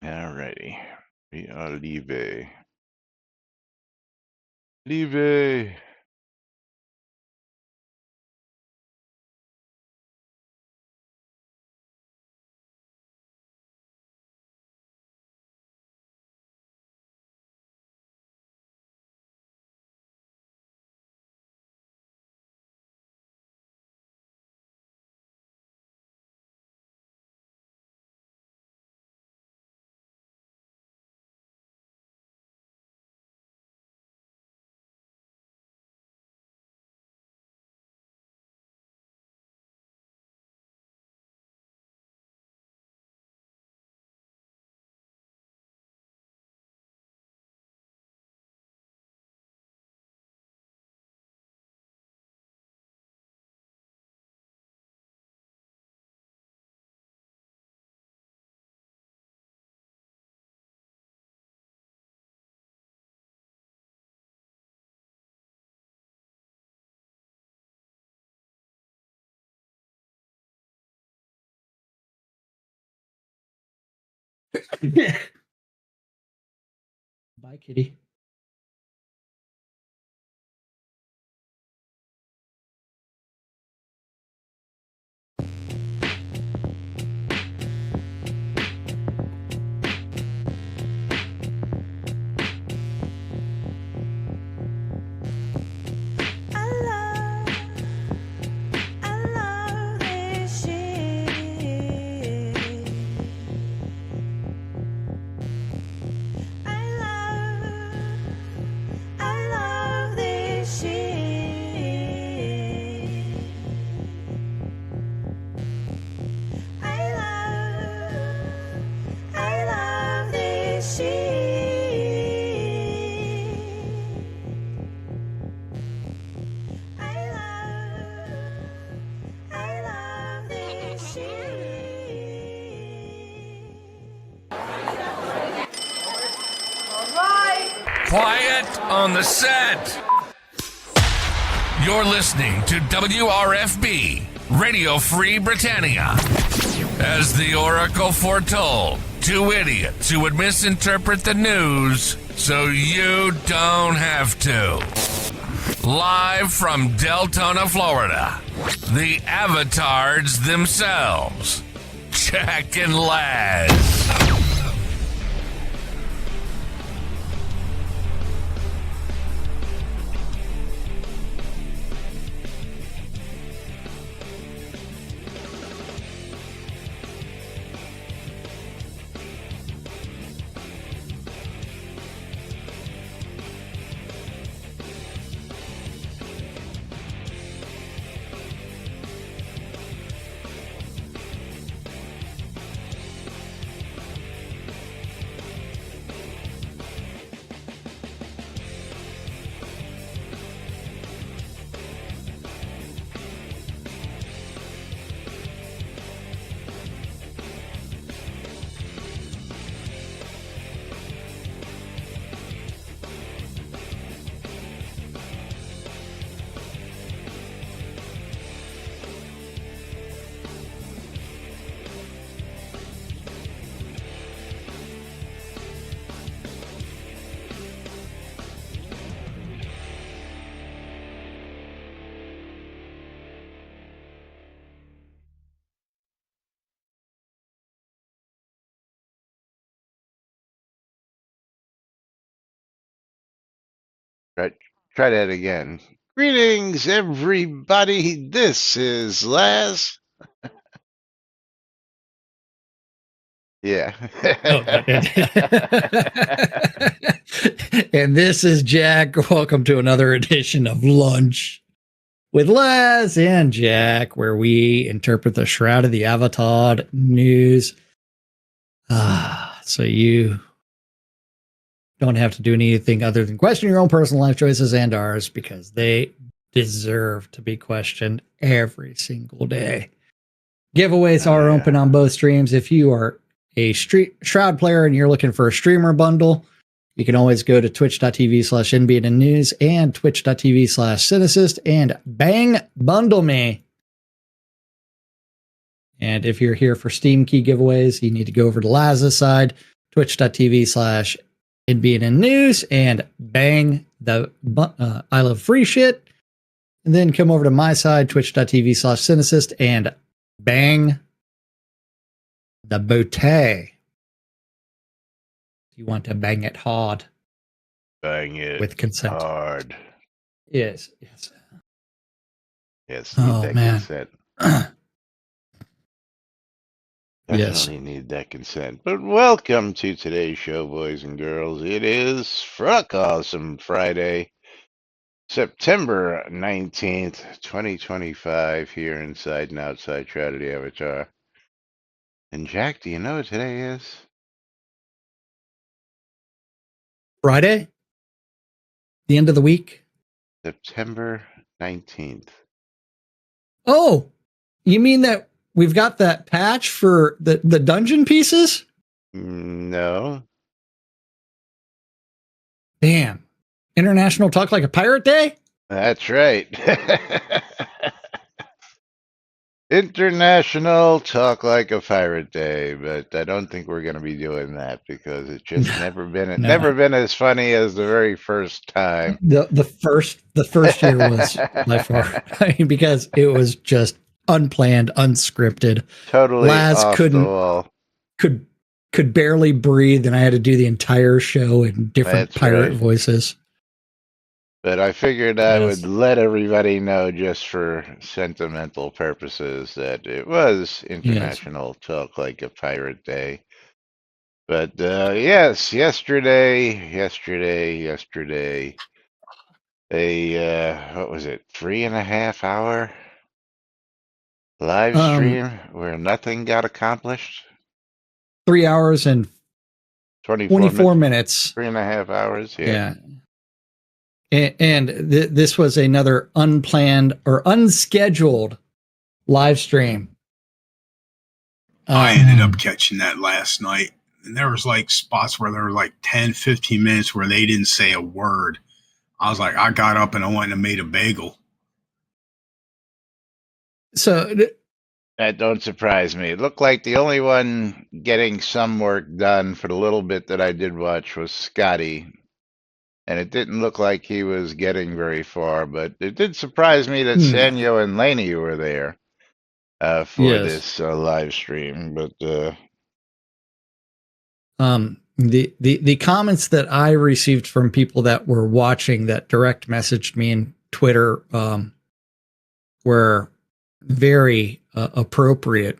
Alrighty. We are Live. Live. Bye, kitty. Quiet on the set. You're listening to WRFB, Radio Free Britannia. As the Oracle foretold, two idiots who would misinterpret the news so you don't have to. Live from Deltona, Florida, the avatars themselves, Jack and Laz. Try that again. Greetings, everybody. This is Laz. Yeah. And this is Jack. Welcome to another edition of Lunch with Laz and Jack, where we interpret the Shroud of the Avatar news. So you don't have to do anything other than question your own personal life choices and ours, because they deserve to be questioned every single day. Giveaways are open on both streams. If you are a Shroud player and you're looking for a streamer bundle, you can always go to twitch.tv/NBNN News and twitch.tv/Cynicist and bang bundle me. And if you're here for Steam key giveaways, you need to go over to Laz's side, twitch.tv/NBNN News and bang the I love free shit. And then come over to my side, twitch.tv/Cynicist, and bang the booty. You want to bang it hard. Bang it with consent. hard. Yes. Yes, need Oh, that man. consent. Yes. Definitely need that consent. But welcome to today's show, boys and girls. It is Fruck Awesome Friday, September 19th, 2025, here inside and outside Shroud the Avatar. And Jack, do you know what today is? Friday? The end of the week? September 19th. Oh, you mean that we've got that patch for the dungeon pieces? No. Damn. International Talk Like a Pirate Day? That's right. International Talk Like a Pirate Day, but I don't think we're going to be doing that because it's just never been as funny as the very first time. The first year was by far because it was just unplanned, unscripted. Totally Laz off the wall. could barely breathe, and I had to do the entire show in different pirate voices. But I figured I would let everybody know, just for sentimental purposes, that it was International Talk Like a Pirate Day. But yes, yesterday, a what was it, 3.5 hour live stream where nothing got accomplished. 3 hours and 24 minutes. 3.5 hours. Yeah. And this was another unplanned or unscheduled live stream. I ended up catching that last night. And there was like spots where there were like 10, 15 minutes where they didn't say a word. I was like, I got up and I went and made a bagel. So that don't surprise me. It looked like the only one getting some work done for the little bit that I did watch was Scotty. And it didn't look like he was getting very far, but it did surprise me that Sanyo and Laney were there for this live stream. But the comments that I received from people that were watching that direct messaged me in Twitter were very appropriate.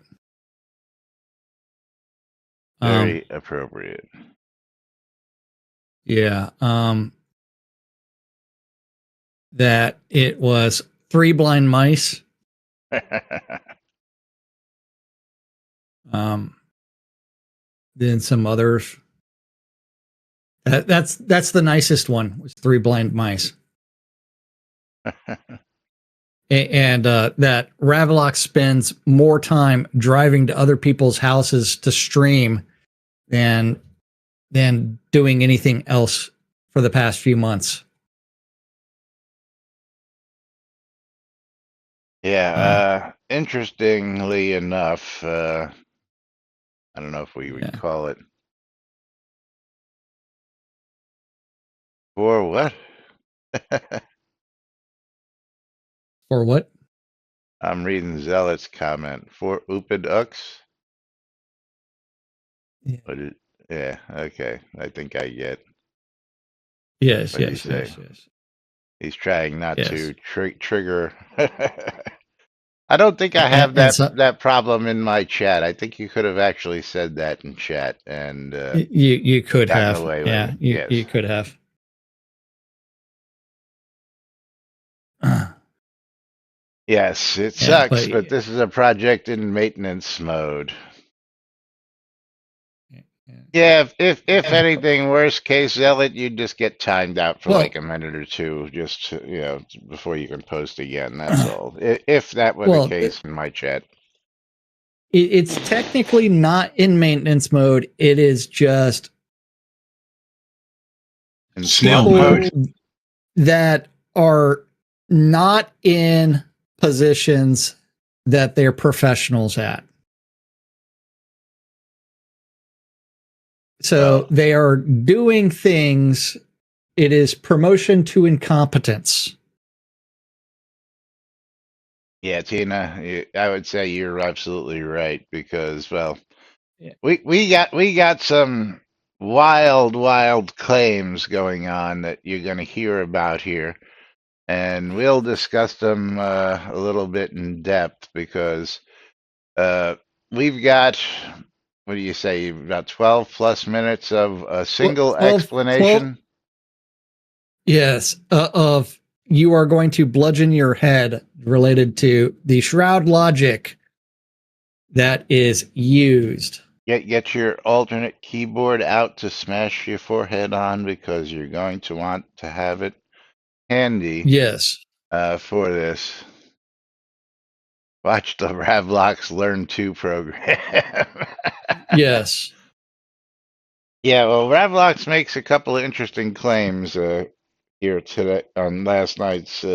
Very appropriate. Yeah. That it was 3 blind mice. Then some others. That's the nicest one, was 3 blind mice. And that Ravelock spends more time driving to other people's houses to stream than doing anything else for the past few months. Yeah, interestingly enough, I don't know if we would call it. For what? For what? I'm reading Zealot's comment. For Upidux? Yeah, okay. I think I get. Yes. He's trying not to trigger. I don't think I have that problem in my chat. I think you could have actually said that in chat, and you could have. Away yeah, with it. You could have. Yes, it sucks, but this is a project in maintenance mode. Yeah, if anything, worst case, Zealot, you just get timed out for like a minute or two, just to, before you can post again. That's all. If that were the case in my chat, it's technically not in maintenance mode. It is just in snail mode that are not in positions that they're professionals at. So Well, they are doing things. It is promotion to incompetence. yeah, Tina, I would say you're absolutely right because, well, Yeah. we got some wild claims going on that you're going to hear about here, and we'll discuss them a little bit in depth because uh, we've got, what do you say, about 12 plus minutes of a single 12, explanation. yes, of you are going to bludgeon your head related to the shroud logic that is used. Get your alternate keyboard out to smash your forehead on because you're going to want to have it handy Yes. for this. Watch the Ravlox Learn 2 program. Yes. Yeah, well, Ravlox makes a couple of interesting claims here today on last night's,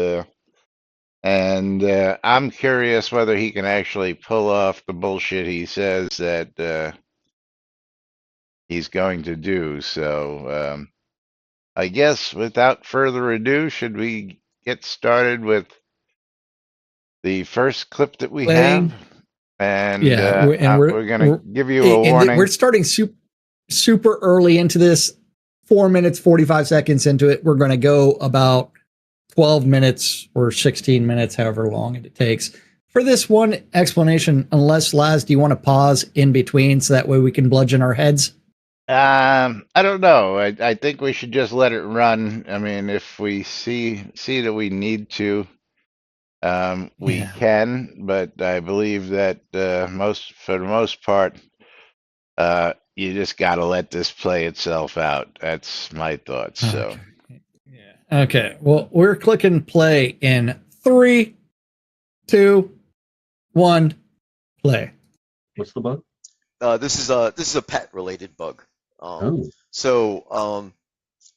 and I'm curious whether he can actually pull off the bullshit he says that he's going to do. So I guess without further ado, should we get started with the first clip that we have? Playing. And Yeah, and we're going to give you a we're warning. starting super early into this. 4 minutes 45 seconds into it, we're going to go about 12 minutes or 16 minutes, however long it takes for this one explanation. Unless, Laz, do you want to pause in between so that way we can bludgeon our heads? I don't know. I think we should just let it run. I mean, if we see that we need to, we Yeah. can. But I believe that for the most part, you just got to let this play itself out. That's my thoughts. So. Okay. Yeah. Okay. Well, we're clicking play in 3, 2, 1, play. What's the bug? This is a pet related bug. Oh. So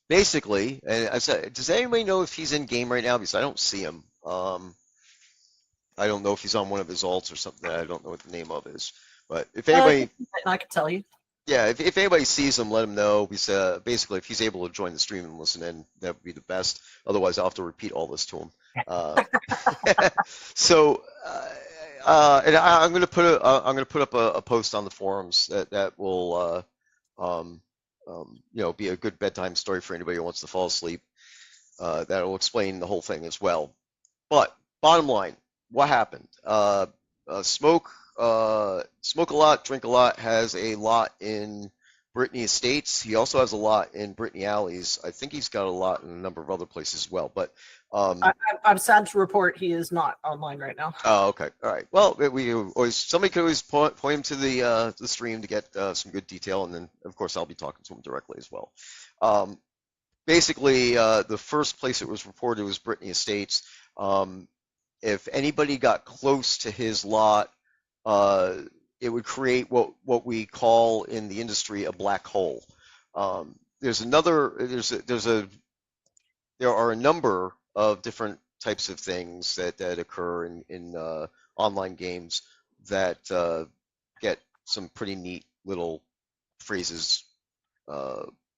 basically, and I said, does anybody know if he's in game right now? Because I don't see him. I don't know if he's on one of his alts or something that I don't know what the name of is. But if anybody, I can tell you. yeah, if anybody sees him, let him know. Because basically, if he's able to join the stream and listen in, that would be the best. Otherwise, I'll have to repeat all this to him. So, and I'm going to put up a post on the forums that will, be a good bedtime story for anybody who wants to fall asleep. That will explain the whole thing as well. But bottom line, what happened? Smoke a lot, drink a lot, has a lot in Brittany Estates. He also has a lot in Brittany Alleys. I think he's got a lot in a number of other places as well. But I'm sad to report he is not online right now. oh, okay, all right. Well, somebody could always point him to the stream to get some good detail, and then of course I'll be talking to him directly as well. Basically, the first place it was reported was Brittany Estates. If anybody got close to his lot, it would create what we call in the industry a black hole. There are a number of different types of things that occur in online games that get some pretty neat little phrases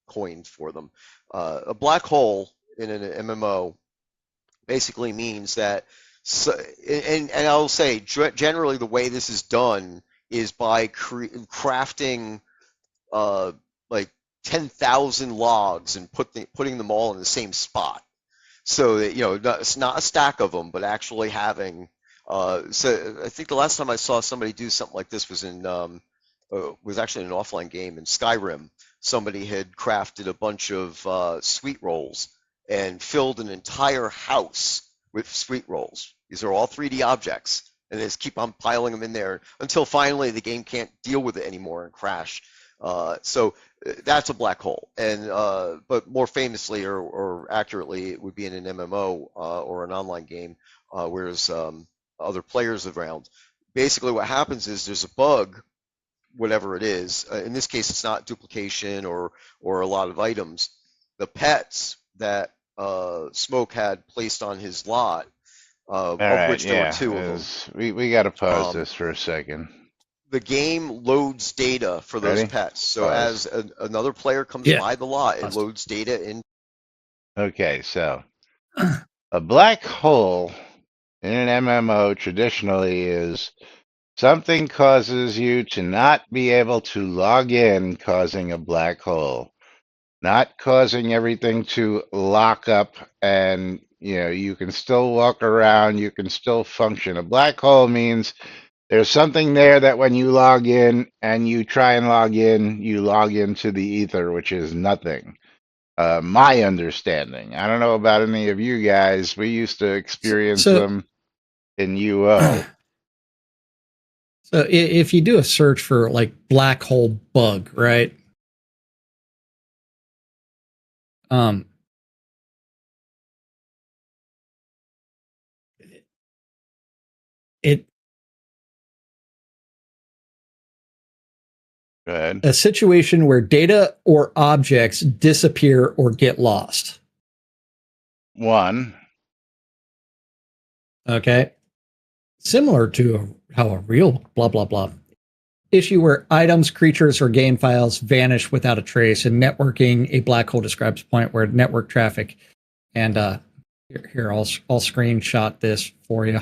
coined for them. A black hole in an MMO basically means that, and I'll say generally the way this is done is by crafting like 10,000 logs and putting them all in the same spot. So that, it's not a stack of them, but actually having. So I think the last time I saw somebody do something like this was was actually an offline game in Skyrim. Somebody had crafted a bunch of sweet rolls and filled an entire house with sweet rolls. These are all 3D objects, and they just keep on piling them in there until finally the game can't deal with it anymore and crash. So that's a black hole, and but more famously or accurately, it would be in an MMO or an online game, where there's other players around. Basically, what happens is there's a bug, whatever it is. In this case, it's not duplication or a lot of items. The pets that Smoke had placed on his lot, All of right, which there yeah. were 2 of them. We got to pause this for a second. the game loads data for those Ready? pets. So Pause. as another player comes Yeah. by the lot, it Pause. loads data in. Okay, so a black hole in an MMO traditionally is something causes you to not be able to log in, causing a black hole, not causing everything to lock up and you can still walk around, you can still function. A black hole means there's something there that when you log in and you try and log in, you log into the ether, which is nothing. My understanding. I don't know about any of you guys. We used to experience So, them in UO. so if you do a search for like black hole bug, right? It Go ahead. a situation where data or objects disappear or get lost. One. Okay. Similar to how a real blah blah blah issue where items, creatures, or game files vanish without a trace. In networking, a black hole describes a point where network traffic and here I'll screenshot this for you.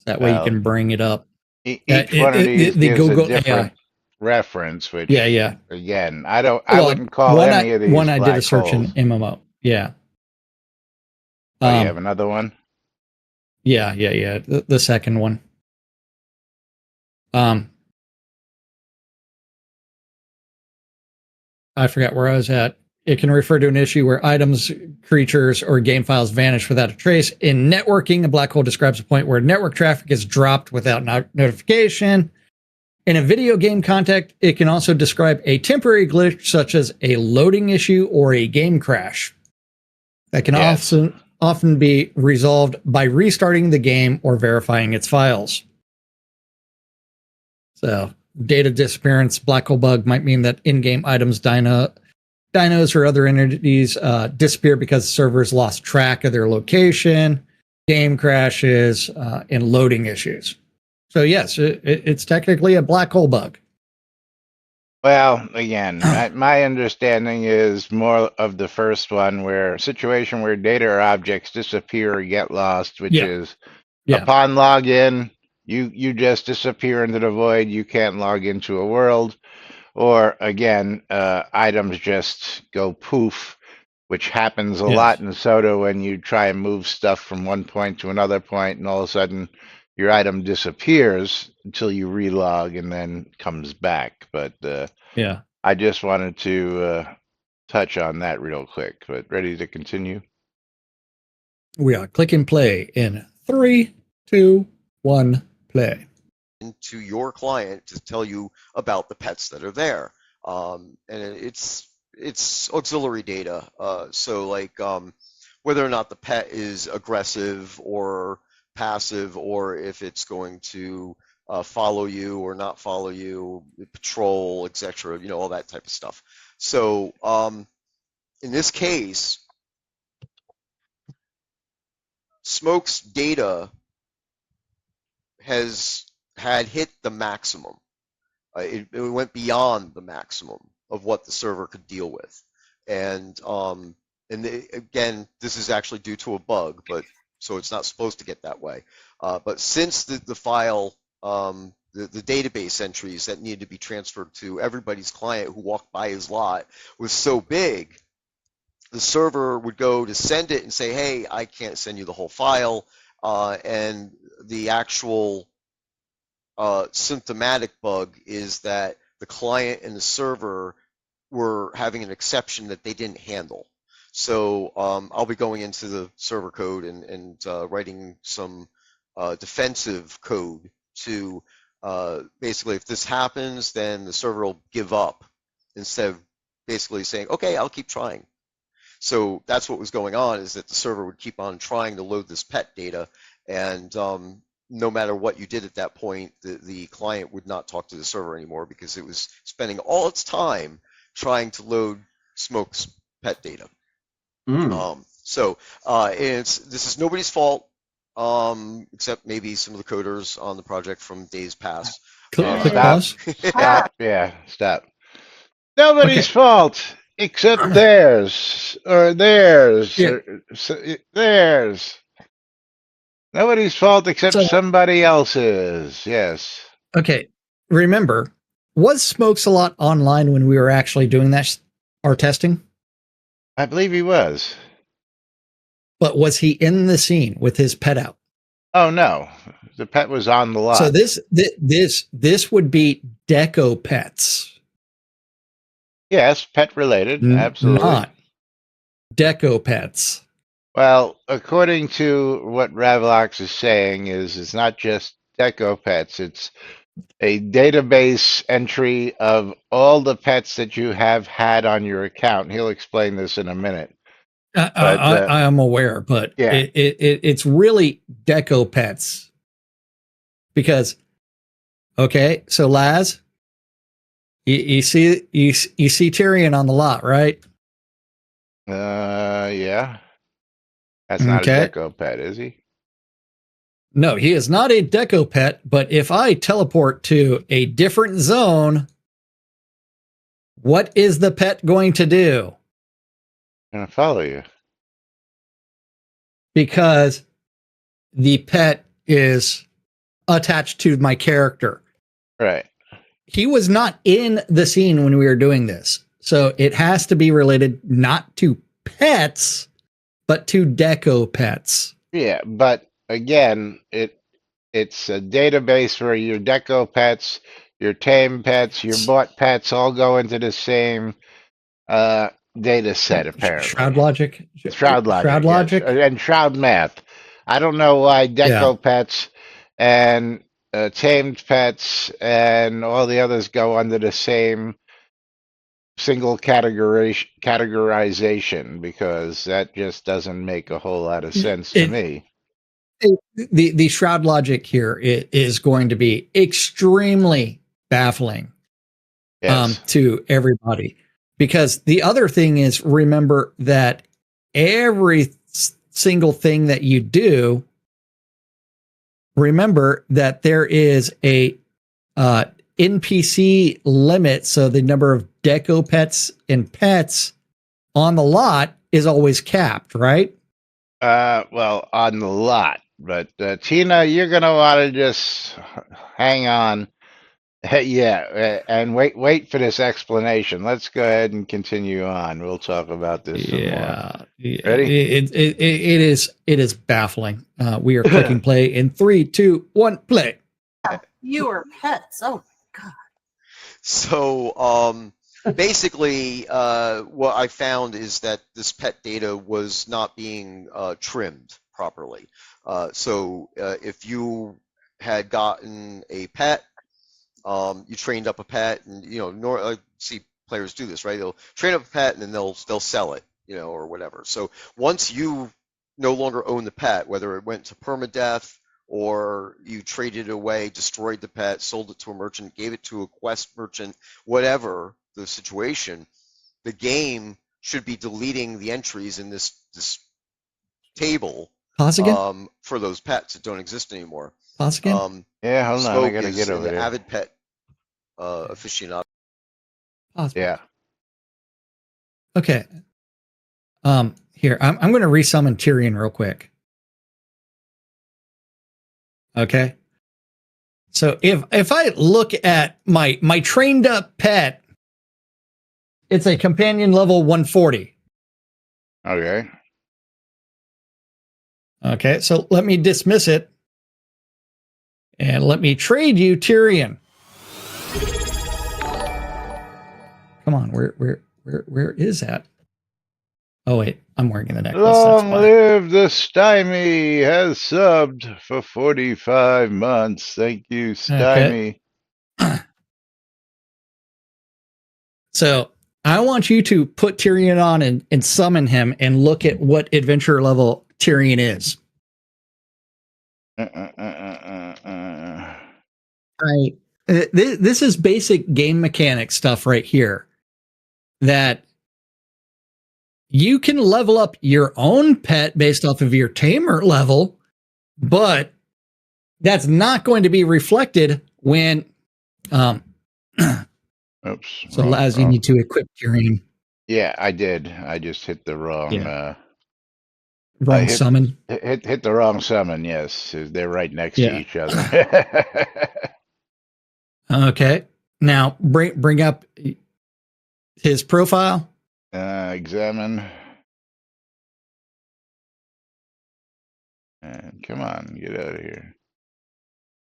That way you Well, can bring it up. each one of these The gives a Google different AI. reference, which Yeah. again, I Well, wouldn't call any of these I did a black search holes. in MMO. Yeah. Oh, you have another one? Yeah. The second one. I forgot where I was at. It can refer to an issue where items, creatures, or game files vanish without a trace. In networking, a black hole describes a point where network traffic is dropped without notification. In a video game context, it can also describe a temporary glitch, such as a loading issue or a game crash, that can Yes. often be resolved by restarting the game or verifying its files. So, data disappearance, black hole bug might mean that in-game items, dinos or other entities disappear because the servers lost track of their location, game crashes, and loading issues. So yes, it's technically a black hole bug. Well, again, my understanding is more of the first one, where situation where data or objects disappear or get lost, which is upon login, you just disappear into the void. You can't log into a world, or again, items just go poof, which happens a lot in Soda when you try and move stuff from one point to another point, and all of a sudden your item disappears until you relog and then comes back. But I just wanted to touch on that real quick. But ready to continue? We are click and play in 3, 2, 1, play. To your client to tell you about the pets that are there, and it's auxiliary data. So like whether or not the pet is aggressive or passive, or if it's going to follow you or not follow you, patrol, etc. All that type of stuff. So in this case, Smoke's data had hit the maximum. It went beyond the maximum of what the server could deal with, and again, this is actually due to a bug, but so it's not supposed to get that way. But since the file, the database entries that needed to be transferred to everybody's client who walked by his lot was so big, the server would go to send it and say, "Hey, I can't send you the whole file," and the actual symptomatic bug is that the client and the server were having an exception that they didn't handle. So I'll be going into the server code and writing some defensive code to basically, if this happens, then the server will give up instead of basically saying, okay, I'll keep trying. So that's what was going on, is that the server would keep on trying to load this pet data, and no matter what you did at that point, the client would not talk to the server anymore because it was spending all its time trying to load Smoke's pet data. So this is nobody's fault. except maybe some of the coders on the project from days past. Click, Yeah, click stop. pause. Stop. Yeah, stop. Nobody's Okay. fault except theirs or theirs Yeah. or theirs. Nobody's fault except So, somebody else's. Yes. okay. Remember, was Smokes a lot online when we were actually doing that, our testing? I believe he was. But was he in the scene with his pet out? Oh no. The pet was on the lot. So this would be Deco Pets, Yes, pet related. Absolutely. not Deco Pets. Well, according to what Ravlox is saying, is it's not just Deco Pets. It's a database entry of all the pets that you have had on your account. He'll explain this in a minute. But I am aware, but yeah. it's really Deco Pets because okay, so Laz, you see you see Tyrion on the lot, right? Yeah. That's not a Okay. Deco Pet, is he? No, he is not a Deco Pet, but if I teleport to a different zone, what is the pet going to do? I'm gonna follow you. Because the pet is attached to my character. Right. He was not in the scene when we were doing this. So it has to be related not to pets, but to Deco Pets. Yeah, but again, it's a database where your Deco pets, your tame pets, your bought pets all go into the same data set, apparently. Shroud logic. Shroud logic. Shroud logic. Yes. And Shroud math. I don't know why Deco pets and tamed pets and all the others go under the same single categorization, because that just doesn't make a whole lot of sense to me. The Shroud logic here is going to be extremely baffling Yes. to everybody. Because the other thing is, remember that every single thing that you do, remember that there is a NPC limit. So the number of Deco Pets and pets on the lot is always capped, right? Well, on the lot. But Tina, you're gonna want to just hang on. Yeah, and wait for this explanation. Let's go ahead and continue on. We'll talk about this some more. Ready? It is baffling. We are clicking play in 3, 2, 1, play. You are pets. Oh God. So basically, what I found is that this pet data was not being trimmed properly. So if you had gotten a pet, you trained up a pet, and I see players do this, right? They'll train up a pet and then they'll sell it, or whatever. So once you no longer own the pet, whether it went to permadeath or you traded it away, destroyed the pet, sold it to a merchant, gave it to a quest merchant, whatever the situation, the game should be deleting the entries in this table Pause again. for those pets that don't exist anymore. Pause again. Yeah, hold on. I Smoke gotta is get over an there. avid pet aficionado. Pause. Yeah. Okay. Here, I'm going to resummon Tyrion real quick. Okay. So if I look at my trained up pet, it's a companion level 140. Okay. Okay, so let me dismiss it. And let me trade you Tyrion. Come on, where is that? Oh wait, I'm wearing the necklace. Long live the Stymie has subbed for 45 months. Thank you, Stymie. Okay. So I want you to put Tyrion on and summon him and look at what adventure level Tyrion is. Right. This is basic game mechanic stuff right here. That you can level up your own pet based off of your tamer level, but that's not going to be reflected when. Oops. So as you need to equip your aim. Yeah, I did. I just hit the wrong. Yeah. I Wrong hit summon. hit the wrong summon. Yes, they're right next to Yeah. each other. Okay. Now bring up his profile. Examine. And come on, get out of here.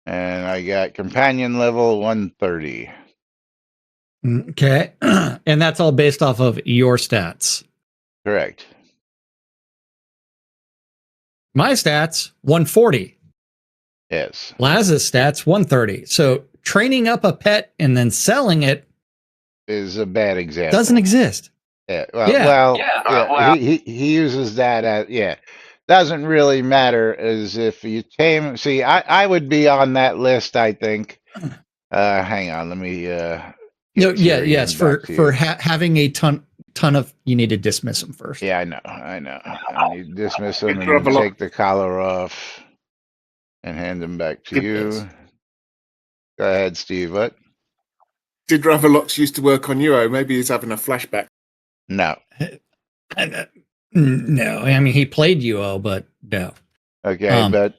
And I got companion level 130. Okay. And that's all based off of your stats. Correct. My stats 140. Yes. Laz's stats 130. So training up a pet and then selling it Is a bad example. doesn't exist. Yeah. He uses that as doesn't really matter as if you tame. See, I would be on that list. I think. Hang on, let me. Yes. For having a ton of, you need to dismiss them first. Yeah, I know. I need to dismiss them and Drop a lot. take the collar off and hand them back to you. Go ahead, Steve. What? Did Ravelox used to work on you? Maybe he's having a flashback. No. No, I mean he played UO, but no. Okay, but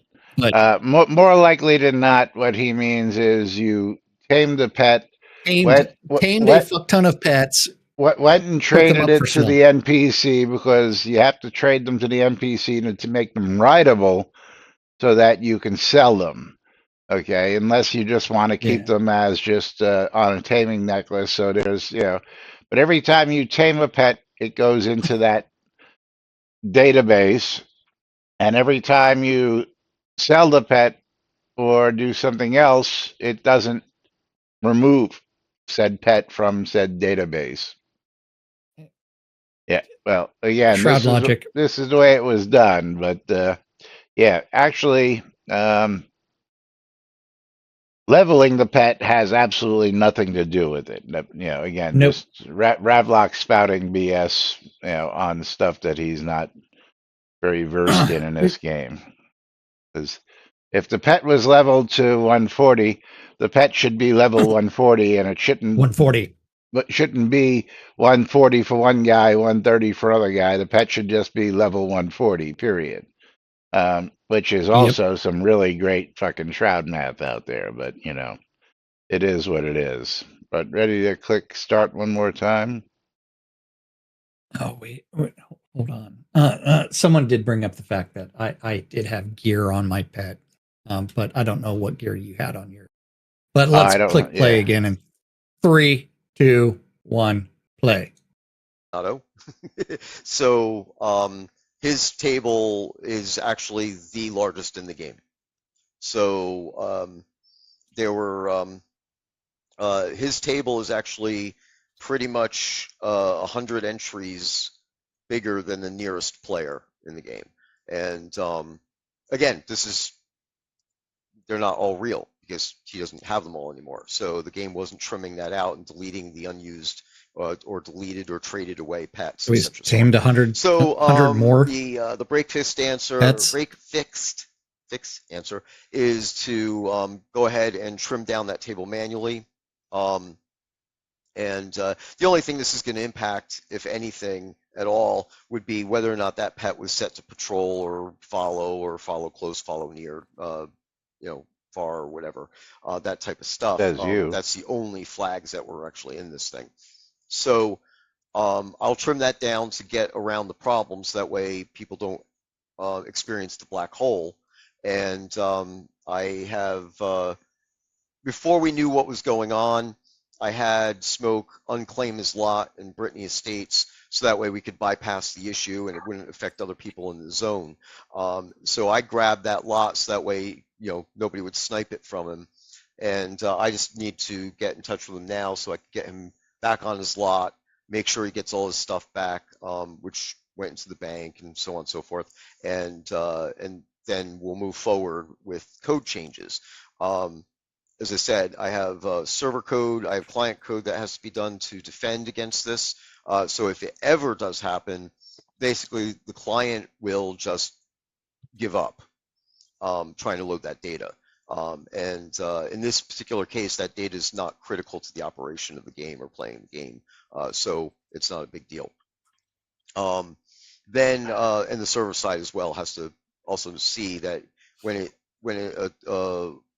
more likely than not, what he means is you tamed the pet, tamed a fuck ton of pets. Went and traded it to the NPC because you have to trade them to the NPC to make them rideable, so that you can sell them. Okay, unless you just want to keep them as just on a taming necklace. So there's but every time you tame a pet, it goes into that database, and every time you sell the pet or do something else, it doesn't remove said pet from said database. Yeah, well, again, Shroud logic. This is the way it was done, but actually, leveling the pet has absolutely nothing to do with it. Again, just Ravlock spouting BS, on stuff that he's not very versed in this game. Because if the pet was leveled to 140, the pet should be level 140, and it shouldn't 140. But shouldn't be 140 for one guy, 130 for other guy. The pet should just be level 140, period. Which is also some really great fucking Shroud math out there, but it is what it is. But ready to click start one more time? Oh wait, hold on. Someone did bring up the fact that I did have gear on my pet, but I don't know what gear you had on your. But let's click play again in 3, 2, 1, play. Auto. So his table is actually the largest in the game. So there were his table is actually pretty much 100 entries bigger than the nearest player in the game. And again, they're not all real because he doesn't have them all anymore. So the game wasn't trimming that out and deleting the unused or deleted or traded away pets. So he's tamed 100. So 100 more. The break fixed answer is to go ahead and trim down that table manually. And the only thing this is going to impact, if anything at all, would be whether or not that pet was set to patrol or follow close, follow near, far or whatever, that type of stuff. That's the only flags that were actually in this thing. So I'll trim that down to get around the problems. That way people don't experience the black hole. And I have, before we knew what was going on, I had Smoke unclaim his lot in Brittany Estates, so that way we could bypass the issue and it wouldn't affect other people in the zone. So I grabbed that lot so that way, nobody would snipe it from him. And I just need to get in touch with him now so I can get him back on his lot, make sure he gets all his stuff back, which went into the bank and so on and so forth. And then we'll move forward with code changes. As I said, I have server code, I have client code that has to be done to defend against this. So if it ever does happen, basically the client will just give up. trying to load that data. And in this particular case, that data is not critical to the operation of the game or playing the game, so it's not a big deal. Then and the server side as well has to also see that when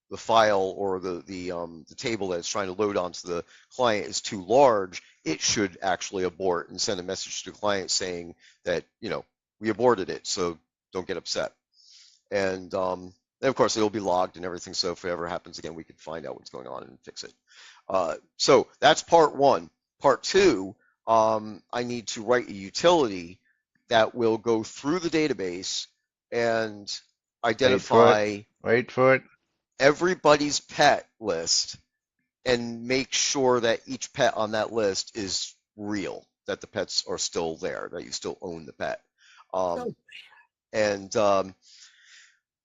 the file or the table that it's trying to load onto the client is too large, it should actually abort and send a message to the client saying that, you know, we aborted it, so don't get upset. And of course, it'll be logged and everything, so if it ever happens again, we can find out what's going on and fix it. So that's part one. Part two, I need to write a utility that will go through the database and identify Wait for it. everybody's pet list and make sure that each pet on that list is real, that the pets are still there, that you still own the pet. And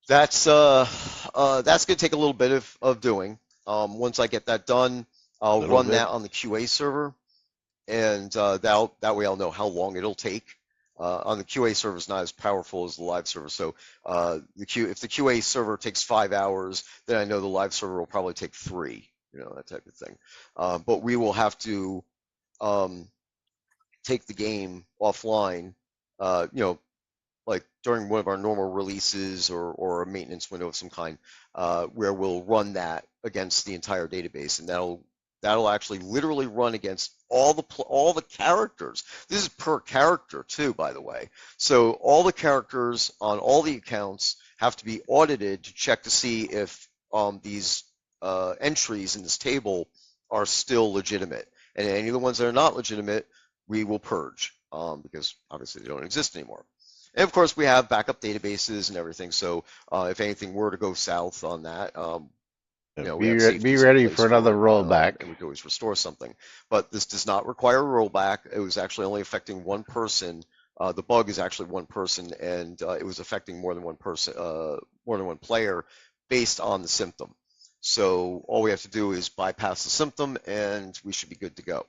that's going to take a little bit of doing. Once I get that done, I'll run that on the QA server, and that way I'll know how long it'll take. On the QA server is not as powerful as the live server, so if the QA server takes 5 hours, then I know the live server will probably take 3, you know, that type of thing. But we will have to take the game offline, you know, like during one of our normal releases or a maintenance window of some kind, where we'll run that against the entire database, and that'll actually literally run against all the characters. This is per character too, by the way. So all the characters on all the accounts have to be audited to check to see if these entries in this table are still legitimate. And any of the ones that are not legitimate, we will purge, because obviously they don't exist anymore. And of course, we have backup databases and everything. So if anything were to go south on that, you know, be ready for another rollback. And we can always restore something. But this does not require a rollback. It was actually only affecting one person. The bug is actually one person, and it was affecting more than one person, more than one player, based on the symptom. So all we have to do is bypass the symptom, and we should be good to go.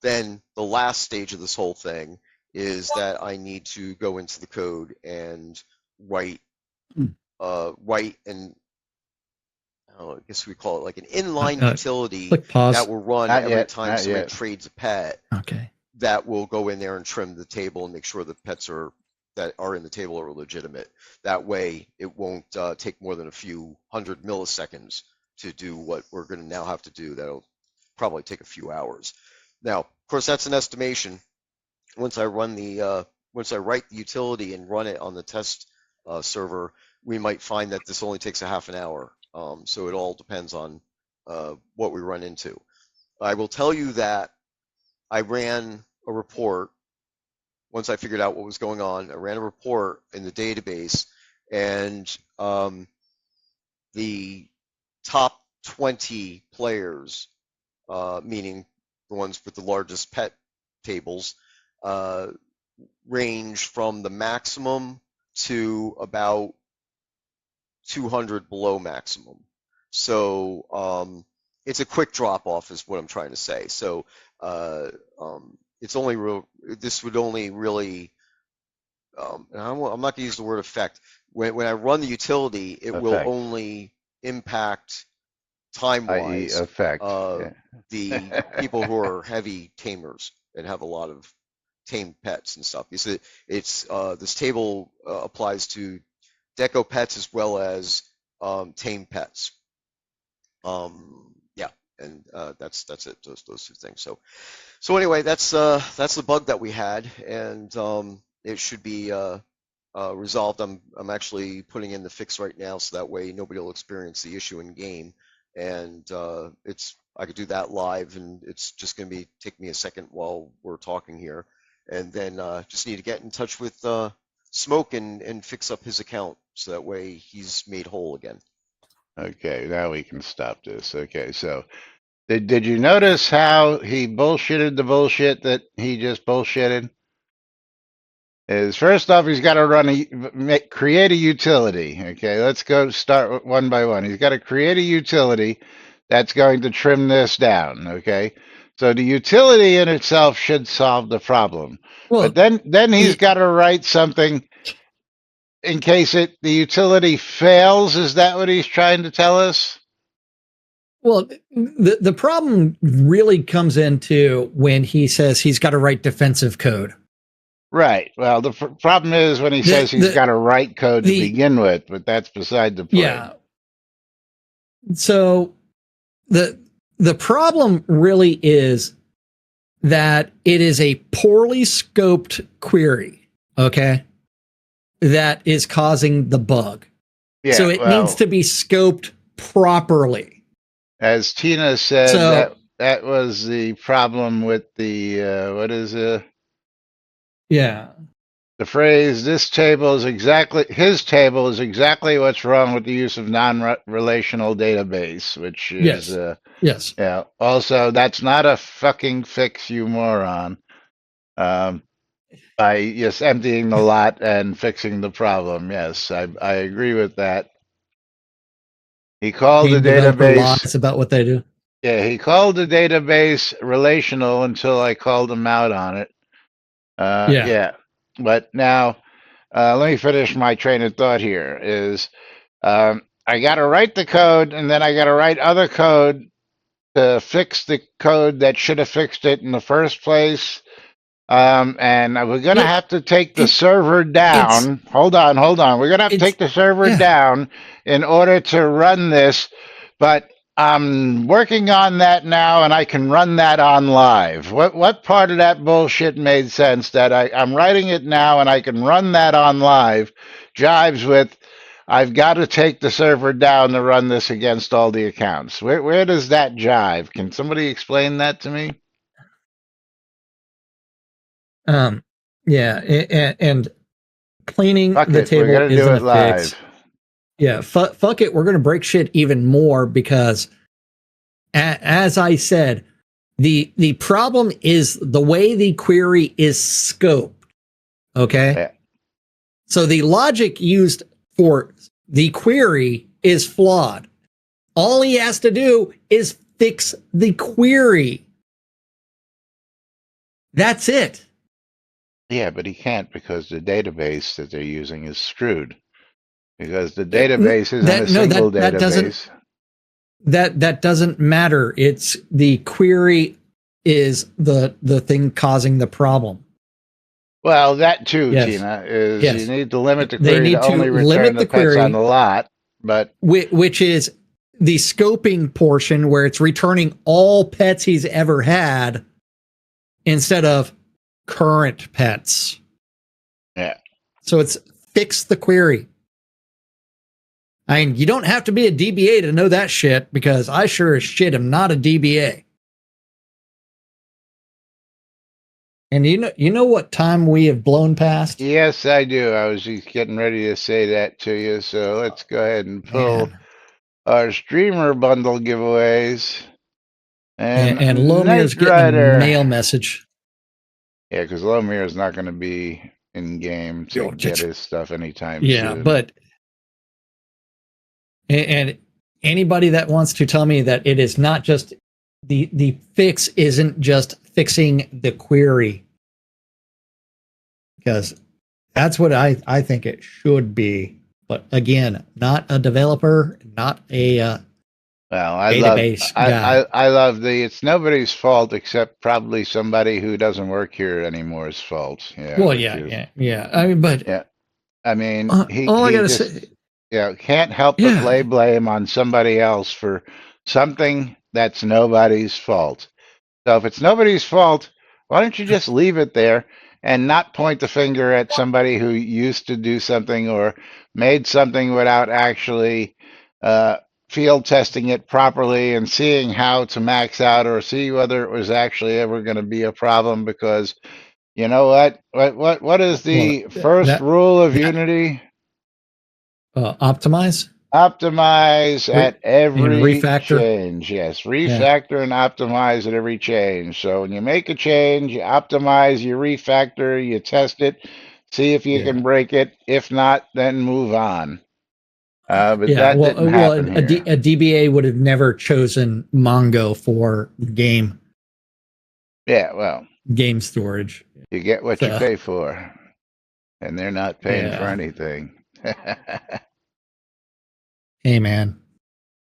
Then the last stage of this whole thing is that I need to go into the code and write and I guess we call it like an inline utility that will run every time someone trades a pet. Okay. That will go in there and trim the table and make sure the pets that are in the table are legitimate. That way, it won't take more than a few hundred milliseconds to do what we're going to now have to do. That'll probably take a few hours. Now, of course, that's an estimation. Once I write the utility and run it on the test server, we might find that this only takes a half an hour. So it all depends on what we run into. I will tell you that I ran a report. Once I figured out what was going on, I ran a report in the database, and the top 20 players, meaning the ones with the largest pet tables, range from the maximum to about 200 below maximum. So it's a quick drop off is what I'm trying to say. So it's only this would only really, and I'm not going to use the word affect. When I run the utility, it will only impact time-wise the people who are heavy tamers and have a lot of tamed pets and stuff. Because this table applies to deco pets as well as tame pets. Yeah, and that's it. Those two things. So anyway, that's the bug that we had, and it should be resolved. I'm actually putting in the fix right now, so that way nobody will experience the issue in game. And I could do that live, and it's just going to take me a second while we're talking here, and then just need to get in touch with Smoke and fix up his account, so that way he's made whole again. Okay, now we can stop this. Okay, so did you notice how he bullshitted the bullshit that he just bullshitted? Is first off, he's got to create a utility. Okay, let's go start one by one. He's got to create a utility that's going to trim this down. Okay, so the utility in itself should solve the problem. Well, but then he's got to write something in case the utility fails. Is that what he's trying to tell us? Well, the problem really comes into when he says he's got to write defensive code. Right. Well, the problem is when he says he's got to write code to begin with, but that's beside the point. Yeah. So the problem really is that it is a poorly scoped query, okay, that is causing the bug. Yeah, so it needs to be scoped properly. As Tina said, that was the problem with the what is it? Yeah. The phrase his table is exactly what's wrong with the use of non-relational database, which is yes. Yeah. Also, that's not a fucking fix, you moron. By just emptying the lot and fixing the problem. Yes, I agree with that. He called the database. Lies about what they do. Yeah, he called the database relational until I called him out on it. Yeah. But now, let me finish my train of thought here. I got to write the code, and then I got to write other code to fix the code that should have fixed it in the first place. And we're going to have to take the server down. Hold on. We're going to have to take the server down in order to run this. But I'm working on that now, and I can run that on live. What part of that bullshit made sense that I'm writing it now and I can run that on live jives with I've got to take the server down to run this against all the accounts? Where does that jive? Can somebody explain that to me? Yeah, and cleaning fuck the it, table we're gonna isn't do it a live. fix. Yeah, fuck it. We're going to break shit even more because, as I said, the problem is the way the query is scoped. Okay. Yeah. So the logic used for the query is flawed. All he has to do is fix the query. That's it. Yeah, but he can't because the database that they're using is screwed. Because the database isn't a single database. That doesn't matter. It's the query is the thing causing the problem. Well, that too, Tina, is you need to limit the They query need to only to return limit the the pets query, on the lot. But which is the scoping portion where it's returning all pets he's ever had instead of current pets. Yeah. So it's fix the query. I mean, you don't have to be a DBA to know that shit because I sure as shit am not a DBA. And you know what time we have blown past? Yes, I do. I was just getting ready to say that to you. So let's go ahead and pull our streamer bundle giveaways. And Lomir's getting a mail message. Yeah, because Lomir is not going to be in game to get his stuff anytime soon. Yeah, but and anybody that wants to tell me that it is not just the fix isn't just fixing the query, because that's what I think it should be. But again, not a developer, not a database guy. I love it's nobody's fault except probably somebody who doesn't work here animore's fault. Yeah. Well, yeah. I mean, but I mean, all I gotta say, can't help but lay blame on somebody else for something that's nobody's fault. So if it's nobody's fault, why don't you just leave it there and not point the finger at somebody who used to do something or made something without actually field testing it properly and seeing how to max out or see whether it was actually ever going to be a problem? Because you know what is the first rule of Unity? Optimize at every refactor. change. Yes, refactor and optimize at every change. So when you make a change, you optimize, you refactor, you test it, see if you can break it. If not, then move on. But that didn't happen here. A DBA would have never chosen Mongo for game. Yeah, well, game storage. You get what you pay for, and they're not paying for anything. Hey, man.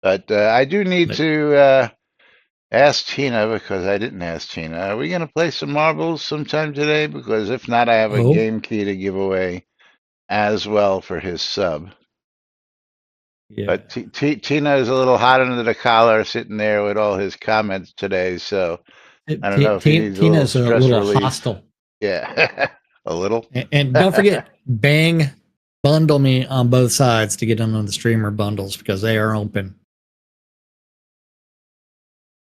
But I do need But- to ask Tina, because I didn't ask Tina. Are we going to play some marbles sometime today? Because if not, I have a Oh, game key to give away as well for his sub. yeah. But Tina is a little hot under the collar, sitting there with all his comments today. So I don't know if he needs a little Tina's a stress little relief. hostile. Yeah, a little. And don't forget, bang, bundle me on both sides to get them on the streamer bundles because they are open.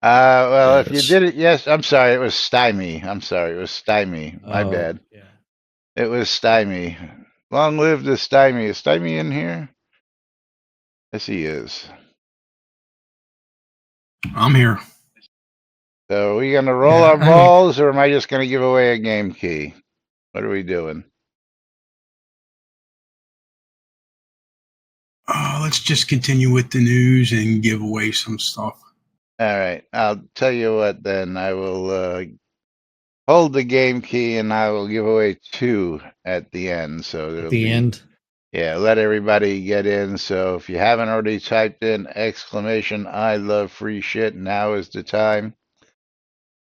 Well, if you Yes. did it, yes. I'm sorry. It was Stymie. I'm sorry. It was Stymie. My Oh, bad. yeah. It was Stymie. Long live the Stymie. Is Stymie in here? Yes, he is. I'm here. So are we going to roll Yeah, our balls, or am I just going to give away a game key? What are we doing? Let's just continue with the news and give away some stuff. All right. I'll tell you what then. I will hold the game key, and I will give away 2 at the end. So At it'll the be, end. yeah, let everybody get in. So if you haven't already typed in exclamation, I love free shit, now is the time.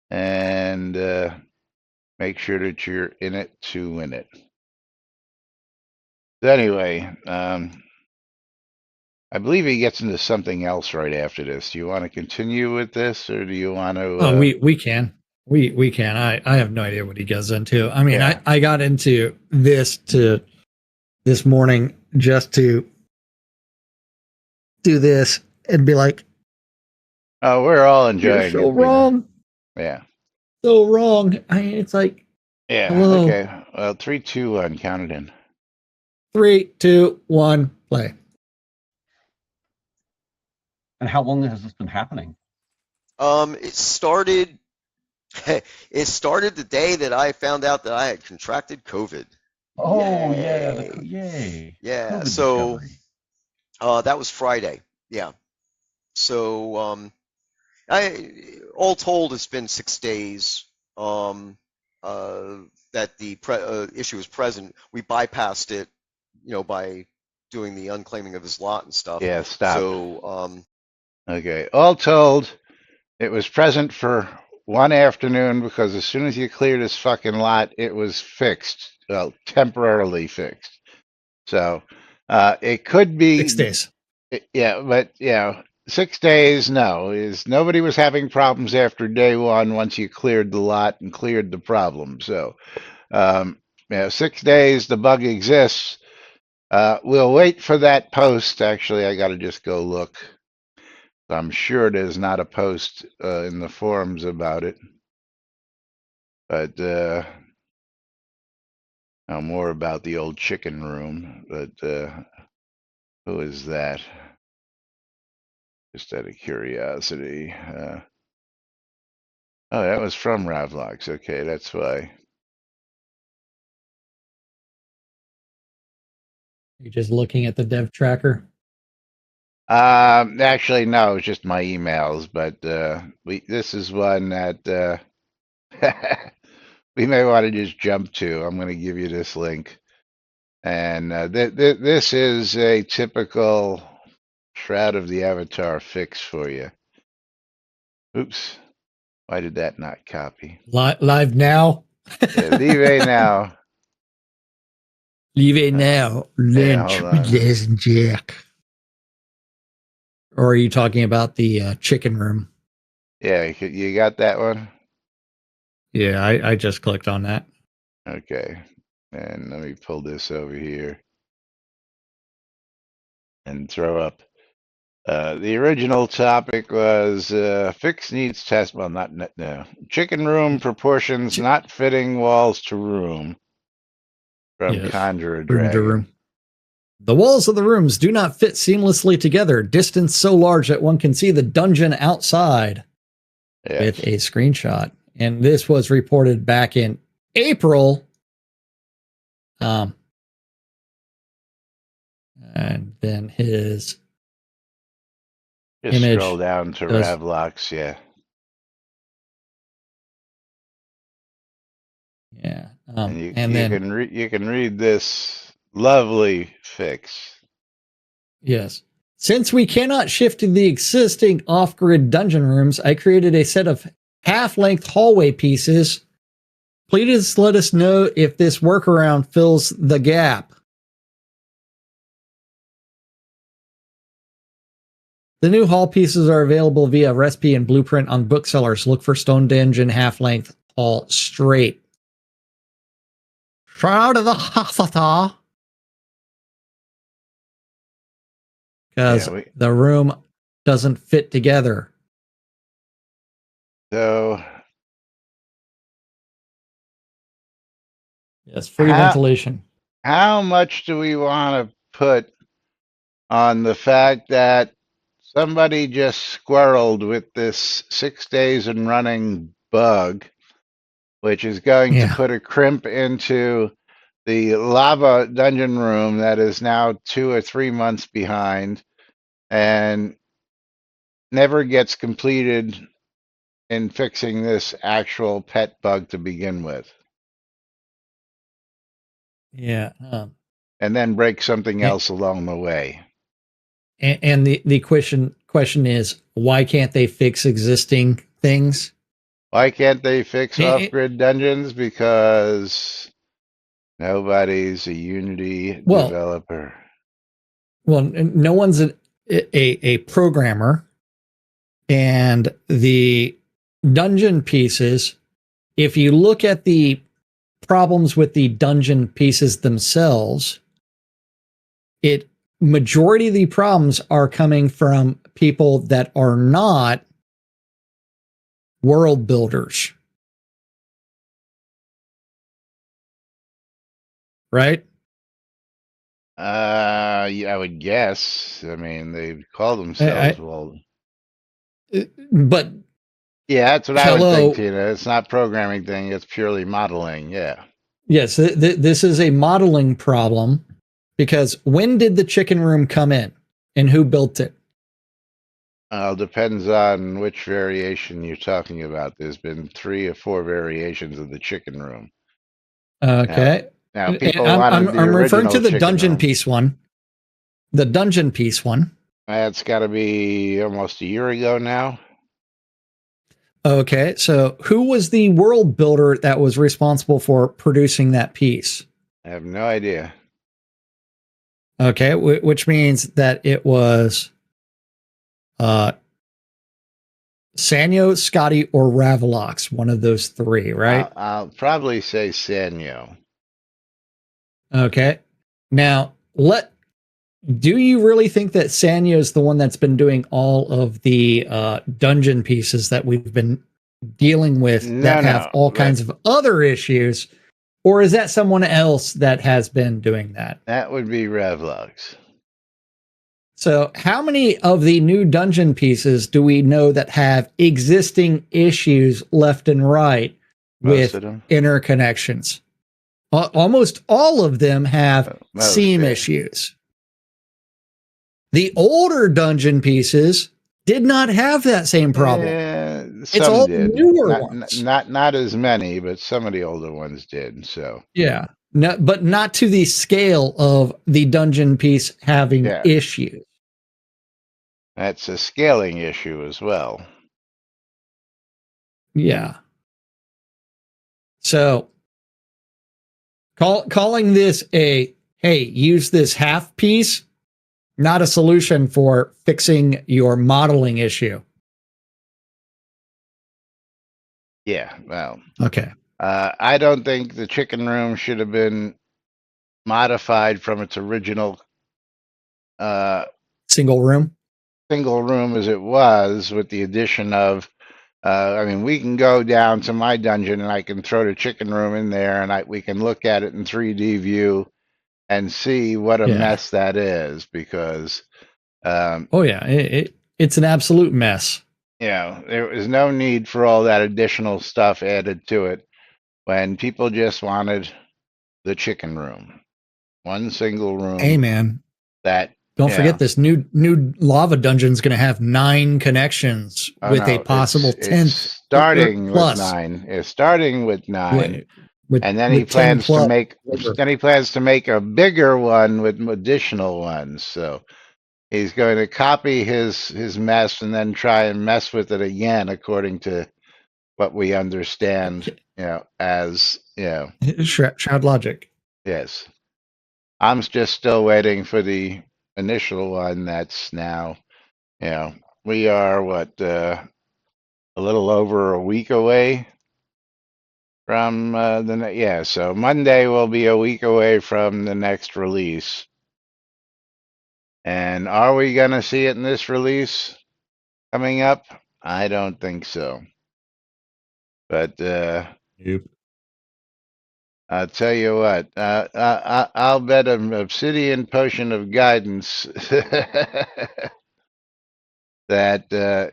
And make sure that you're in it to win it. So anyway, I believe he gets into something else right after this. Do you want to continue with this, or do you want to? Oh, we can. We can. I have no idea what he goes into. I mean, Yeah. I got into this morning just to do this and be like, Oh, we're all you're enjoying so it. Peter. wrong. Yeah. So wrong. I mean, it's like, Yeah. hello. Okay. Well, 3, 2, 1. Count it in. 3, 2, 1, play. And how long has this been happening? It started. It started the day that I found out that I had contracted COVID. Oh, Yay. yay. Yeah. COVID So discovery. that was Friday. Yeah. So all told, it's been 6 days that the issue was present. We bypassed it, by doing the unclaiming of his lot and stuff. Yeah. Stop. So Okay. All told, it was present for 1 afternoon, because as soon as you cleared his fucking lot, it was fixed. Well, temporarily fixed. So it could be 6 days. Yeah, but 6 days, no. Nobody was having problems after day 1 once you cleared the lot and cleared the problem. So 6 days, the bug exists. We'll wait for that post. Actually, I got to just go look. I'm sure there's not a post in the forums about it. But more about the old chicken room. But who is that? Just out of curiosity. Oh, that was from Ravlox. Okay, that's why. You're just looking at the dev tracker. Actually, no, it's just my emails. But this is one that we may want to just jump to. I'm going to give you this link, and this is a typical Shroud of the Avatar fix for you. Oops, why did that not copy? Live now. Yeah, leave a now. Leave it now. Lynch, hold on. Les and Jack. Or are you talking about the chicken room? Yeah, you got that one? Yeah, I just clicked on that. Okay. And let me pull this over here and throw up. The original topic was fix needs test. Well, no. Chicken room proportions not fitting walls to room from Yes. Conjure a Room to Dragon. room. The walls of the rooms do not fit seamlessly together. Distance so large that one can see the dungeon outside. Yes. With a screenshot. And this was reported back in April. And then his Just image scroll down to does- Ravlox, yeah. Yeah. And you then can read this Lovely fix. Yes. Since we cannot shift to the existing off-grid dungeon rooms, I created a set of half-length hallway pieces. Please let us know if this workaround fills the gap. The new hall pieces are available via recipe and blueprint on booksellers. Look for Stone Dungeon half-length hall straight. Shroud of the Hathata. Because Yeah, the room doesn't fit together. so Yes, free how ventilation. how much do we want to put on the fact that somebody just squirreled with this 6 days and running bug, which is going to Yeah. put a crimp into the lava dungeon room that is now 2 or 3 months behind and never gets completed in fixing this actual pet bug to begin with, Yeah. and then break something And, else along the way. and the question is, why can't they fix existing things? Why can't they fix Eh, off-grid dungeons? Because nobody's a Unity Well, developer. no one's a programmer, and the dungeon pieces, if you look at the problems with the dungeon pieces themselves, majority of the problems are coming from people that are not world builders. Right? Yeah, I would guess. I mean, they call themselves well. But Yeah, that's what I would hello. think, Tina. It's not programming thing; it's purely modeling. Yeah. Yes, this is a modeling problem, because when did the chicken room come in, and who built it? Depends on which variation you're talking about. There's been 3 or 4 variations of the chicken room. Okay. Now And people I'm wanted the referring to original the chicken dungeon room. piece one. The dungeon piece one. That's got to be almost a year ago now. Okay, so who was the world builder that was responsible for producing that piece? I have no idea. Okay, which means that it was Sanyo, Scotty, or Ravalox, one of those three, right? I'll probably say Sanyo. Okay. Now, do you really think that Sanyo is the one that's been doing all of the dungeon pieces that we've been dealing with that have all kinds of other issues? Or is that someone else that has been doing that? That would be Revlux. So how many of the new dungeon pieces do we know that have existing issues left and right Most with of them. interconnections? Almost all of them have seam yeah. issues. The older dungeon pieces did not have that same problem. Some it's all did. newer ones. Not as many, but some of the older ones did. So Yeah, but not to the scale of the dungeon piece having issues. That's a scaling issue as well. Yeah. So calling this hey, use this half piece, not a solution for fixing your modeling issue. Yeah, well. Okay. I don't think the chicken room should have been modified from its original single room as it was, with the addition of I mean, we can go down to my dungeon and I can throw the chicken room in there, and we can look at it in 3D view and see what a mess that is, because it's an absolute mess. Yeah, there was no need for all that additional stuff added to it when people just wanted the chicken room, one single room. Hey man, that don't forget this new lava dungeon is going to have 9 connections with a possible 10th starting plus. with 9. It's starting with 9. And then he with 10 plans to plus. make a bigger one with additional ones. So he's going to copy his mess and then try and mess with it again, according to what we understand, as Shroud logic. yes. I'm just still waiting for the initial one. That's now, we are a little over a week away from so Monday will be a week away from the next release. And are we going to see it in this release coming up? I don't think so. But Yep. I'll tell you what, I'll bet an obsidian potion of guidance that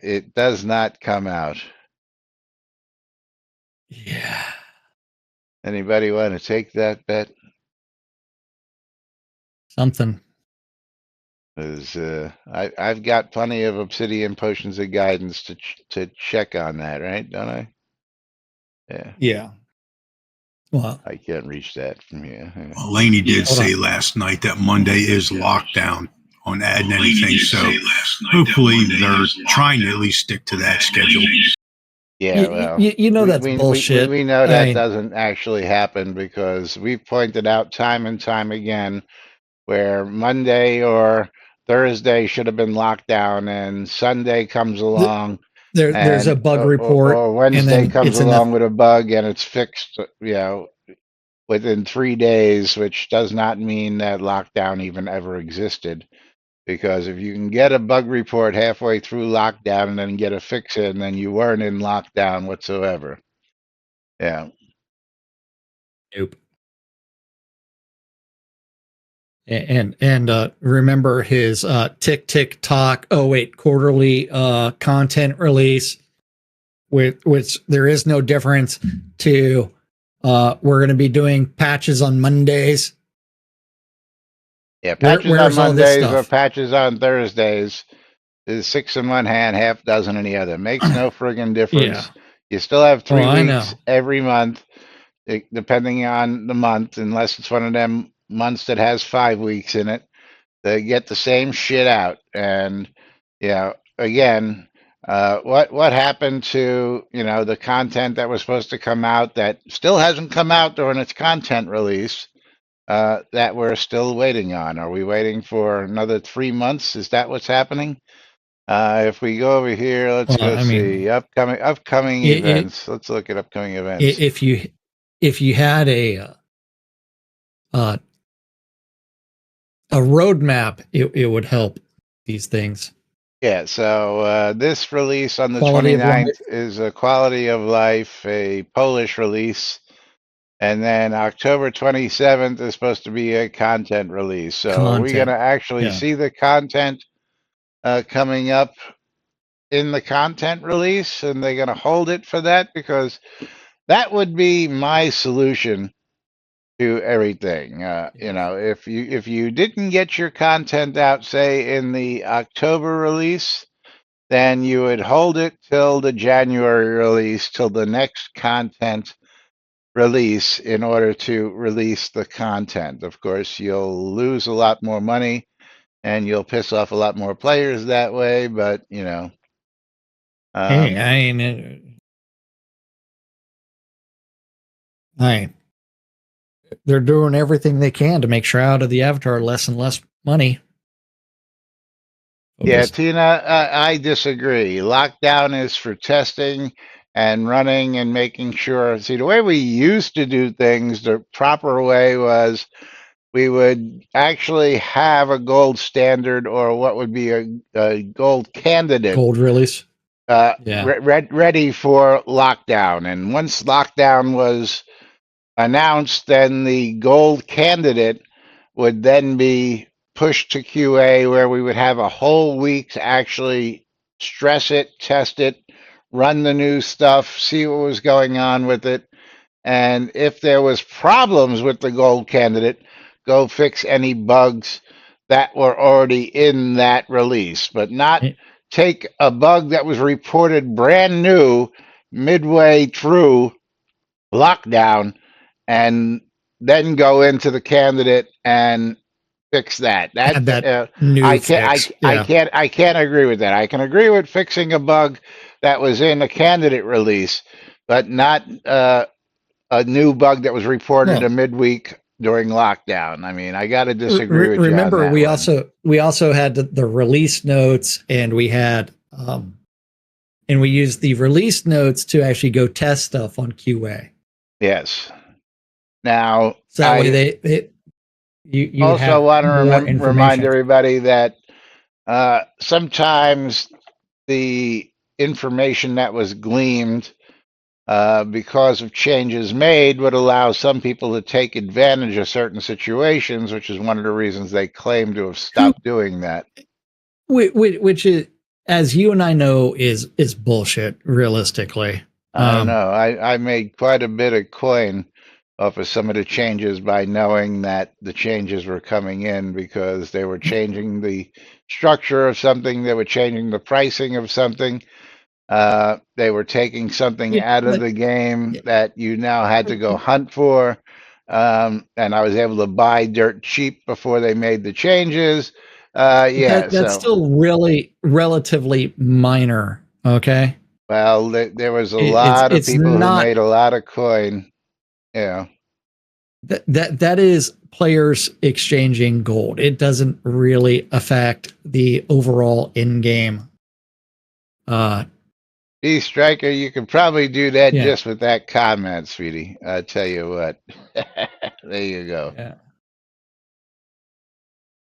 it does not come out. Yeah. Anybody want to take that bet? Something. Because I've got plenty of obsidian potions of guidance to check on that, right? Don't I? Yeah. Yeah. Well, I can't reach that from here. Well, Laney did Hold say on. last night that Monday is lockdown on adding anything. So hopefully they're trying to at least stick to that schedule. Yeah, well, you know that's bullshit. We know I that mean, doesn't actually happen because we've pointed out time and time again where Monday or Thursday should have been locked down, and Sunday comes along, there's a and bug report, or and Wednesday then comes it's in along the with a bug and it's fixed, within 3 days, which does not mean that lockdown even ever existed. Because if you can get a bug report halfway through lockdown and then get a fix in, then you weren't in lockdown whatsoever. Yeah. nope. And remember his tick tick tock. Oh wait, quarterly content release, with which there is no difference to we're going to be doing patches on Mondays. Yeah, patches on where's all this Mondays or stuff? patches on Thursdays is 6 in one hand, half dozen in the other. Makes no friggin' difference. Yeah. You still have 3 I weeks know. every month, depending on the month, unless it's one of them months that has 5 weeks in it. They get the same shit out. And again, what happened to the content that was supposed to come out that still hasn't come out during its content release? That we're still waiting on. Are we waiting for another 3 months? Is that what's happening? If we go over here, let's Well, go I mean, see upcoming events. Let's look at upcoming events. if you had a roadmap, it would help these things. Yeah, so this release on the Quality of 29th life. is a Quality of Life, a Polish release. And then October 27th is supposed to be a content release. So are we going to actually see the content coming up in the content release? And they're going to hold it for that? Because that would be my solution to everything. If you didn't get your content out, say in the October release, then you would hold it till the January release, till the next content release, in order to release the content. Of course, you'll lose a lot more money and you'll piss off a lot more players that way, but Hey, I mean, they're doing everything they can to make Shroud of the Avatar less and less money. Yeah, Tina, I disagree. Lockdown is for testing and running and making sure. See, the way we used to do things, the proper way was we would actually have a gold standard, or what would be a gold candidate. Gold release. Ready for lockdown. And once lockdown was announced, then the gold candidate would then be pushed to QA, where we would have a whole week to actually stress it, test it, run the new stuff, see what was going on with it. And if there was problems with the gold candidate, go fix any bugs that were already in that release, but not take a bug that was reported brand new midway through lockdown and then go into the candidate and fix that. Add That that new fix. Yeah. I can't agree with that. I can agree with fixing a bug that was in a candidate release, but not a new bug that was reported a Well, midweek during lockdown. I mean, I got to disagree with you on remember, that one. we also had the release notes, and we had and we used the release notes to actually go test stuff on QA. Yes. Now, So that way I you also have want to more remind information. everybody that sometimes the information that was gleaned because of changes made would allow some people to take advantage of certain situations, which is one of the reasons they claim to have stopped doing that. Which is, as you and I know, is bullshit. Realistically, I don't know. I made quite a bit of coin off of some of the changes by knowing that the changes were coming in because they were changing the structure of something, they were changing the pricing of something. They were taking something out of the game that you now had to go hunt for. And I was able to buy dirt cheap before they made the changes. Yeah, that's so, still really relatively minor. Okay, well, there was a lot of it's people who not made a lot of coin. Yeah. that is players exchanging gold. It doesn't really affect the overall in game. Striker, you could probably do that Yeah. just with that comment, sweetie. I tell you what. There you go. Yeah.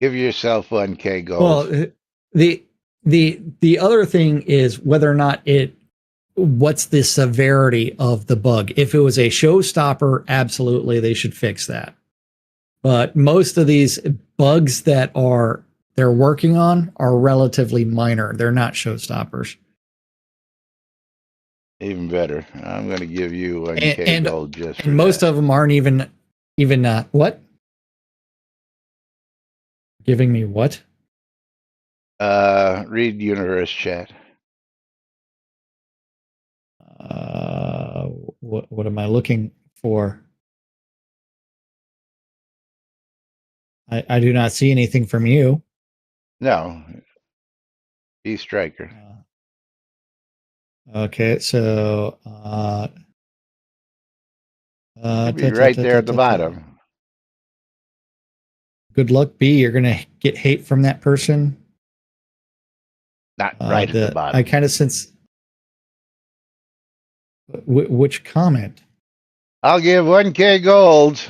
Give yourself 1K gold. Well, the other thing is whether or not what's the severity of the bug. If it was a showstopper, absolutely they should fix that. But most of these bugs that they're working on are relatively minor. They're not showstoppers. Even better. I'm going to give you 1K gold just for and most that. of them aren't even what? Giving me what? Read universe chat. What am I looking for? I do not see anything from you. No. Striker. Okay, so Should be right there at the bottom. Good luck, B. You're gonna get hate from that person. Not right at the bottom. I kind of sense. Which comment? I'll give 1K gold.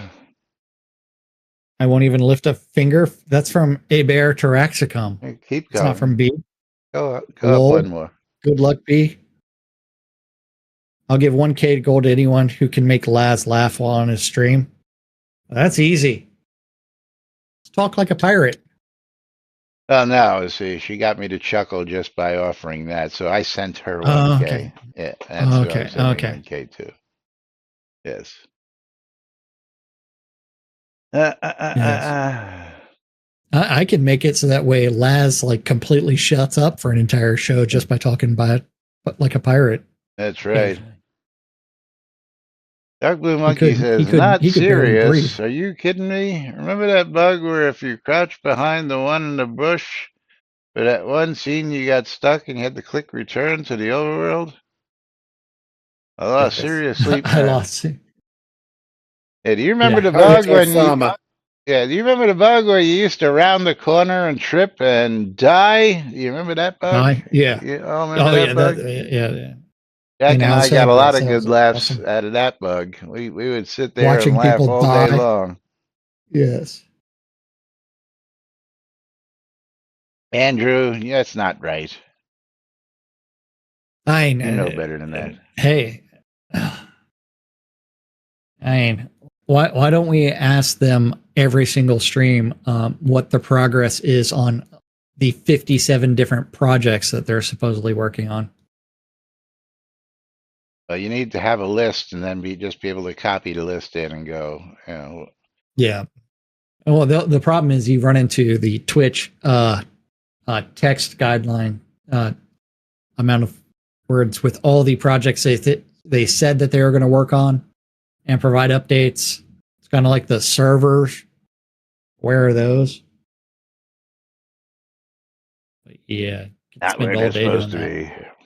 I won't even lift a finger. That's from A Bear Taraxicum. Hey, keep It's going. not from B. Go up one more. Good luck, B. I'll give 1K gold to anyone who can make Laz laugh while on his stream. That's easy. Let's talk like a pirate. Oh, no, see, she got me to chuckle just by offering that, so I sent her 1K. Okay. Yeah, that's who Okay, I'm sending okay. 1K to. Yes. I can make it so that way Laz like completely shuts up for an entire show just by talking about it like a pirate. That's right. Dark Blue Monkey says, he not could barely serious. breathe. Are you kidding me? Remember that bug where if you crouch behind the one in the bush, for that one scene you got stuck and you had to click return to the overworld? I lost serious sleep. I lost it. Hey, do you remember Yeah. the bug when you... Yeah, do you remember the bug where you used to round the corner and trip and die? Do you remember that bug? Yeah. You all remember that bug? Yeah. Jack and I got a lot of good laughs awesome. out of that bug. We would sit there Watching and laugh people all die. day long. Yes. Andrew, that's not right. I know better than that. Hey. I mean, why don't we ask them every single stream what the progress is on the 57 different projects that they're supposedly working on? You need to have a list and then just be able to copy the list in and go. Yeah. Well, the problem is you run into the Twitch text guideline amount of words with all the projects they said that they were going to work on, and provide updates. It's kind of like the servers. Where are those? But yeah, could Not spend where all they're day doing supposed to that.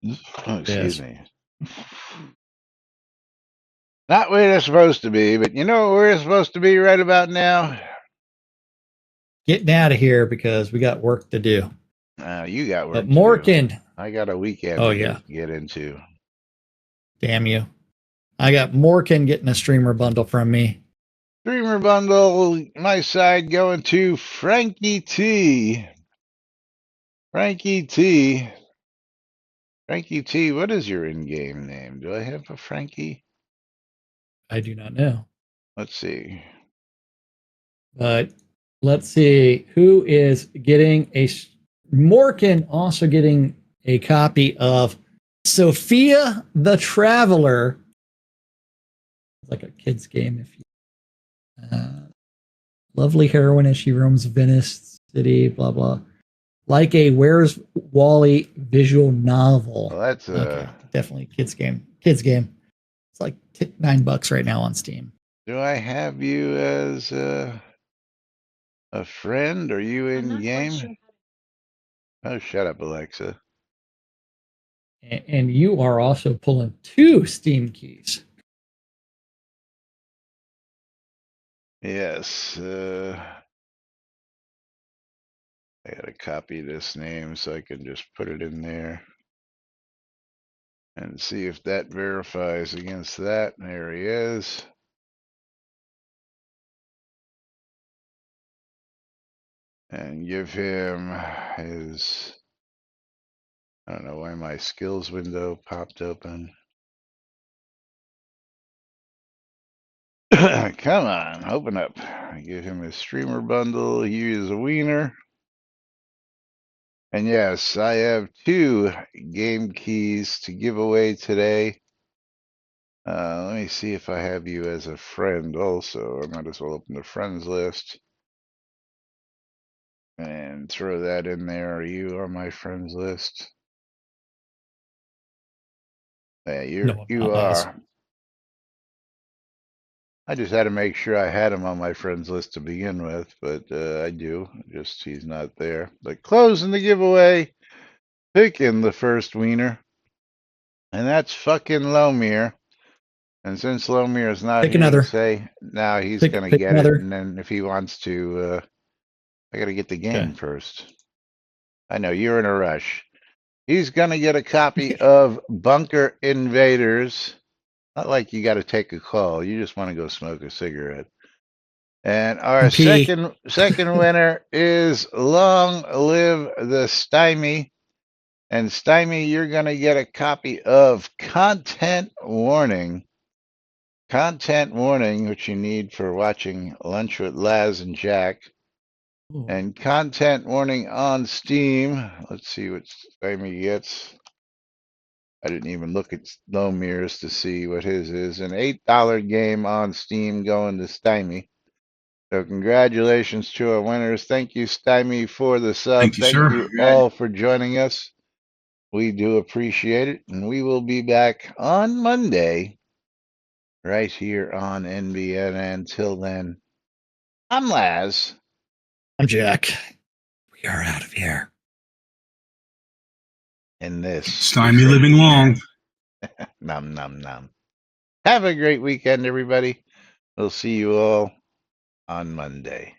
be. Oh, excuse Yes. me. Not where they're supposed to be, but you know where they're supposed to be right about now? Getting out of here because we got work to do. You got But work to do. Morkin, I got a weekend oh to yeah, get into. damn you. I got Morkin getting a streamer bundle from me. Streamer bundle, my side going to Frankie T. Frankie T. Frankie T, what is your in-game name? Do I have a Frankie? I do not know. Let's see. But let's see who is getting a Morkin also getting a copy of Sophia the Traveler. It's like a kid's game. If you, lovely heroine as she roams Venice City, blah blah. Like a Where's Wally visual novel. Well, that's Okay, definitely kids game. Kids game. It's like $9 right now on Steam. do I have you as a friend? Are you in game? Oh, shut up, Alexa. And you are also pulling 2 Steam keys. Yes. I gotta copy this name so I can just put it in there and see if that verifies against that. There he is. And give him his, I don't know why my skills window popped open. Come on, open up. I give him his streamer bundle. He is a wiener. And yes, I have 2 game keys to give away today. Let me see if I have you as a friend also. I might as well open the friends list and throw that in there. Are you on my friends list? Yeah, you are. I just had to make sure I had him on my friends list to begin with, but I do. Just he's not there. But closing the giveaway, picking the first wiener, and that's fucking Lomir. And since Lomir is not Pick here another. to say, now he's Pick- gonna pick get another. it, and then if he wants to, I gotta get the game first. I know you're in a rush. He's gonna get a copy of Bunker Invaders. Not like you got to take a call. You just want to go smoke a cigarette. And our Pee. second winner is Long Live the Stymie. And Stymie, you're going to get a copy of Content Warning. Content Warning, which you need for watching Lunch with Laz and Jack. Ooh. And Content Warning on Steam. Let's see what Stymie gets. I didn't even look at Lomir's to see what his is. An $8 game on Steam going to Stymie. So congratulations to our winners. Thank you, Stymie, for the sub. Thank you, sir. You all for joining us. We do appreciate it. And we will be back on Monday right here on NBNN. Until then, I'm Laz. I'm Jack. We are out of here. And this. Stymie living long. Nom, nom, nom. Have a great weekend, everybody. We'll see you all on Monday.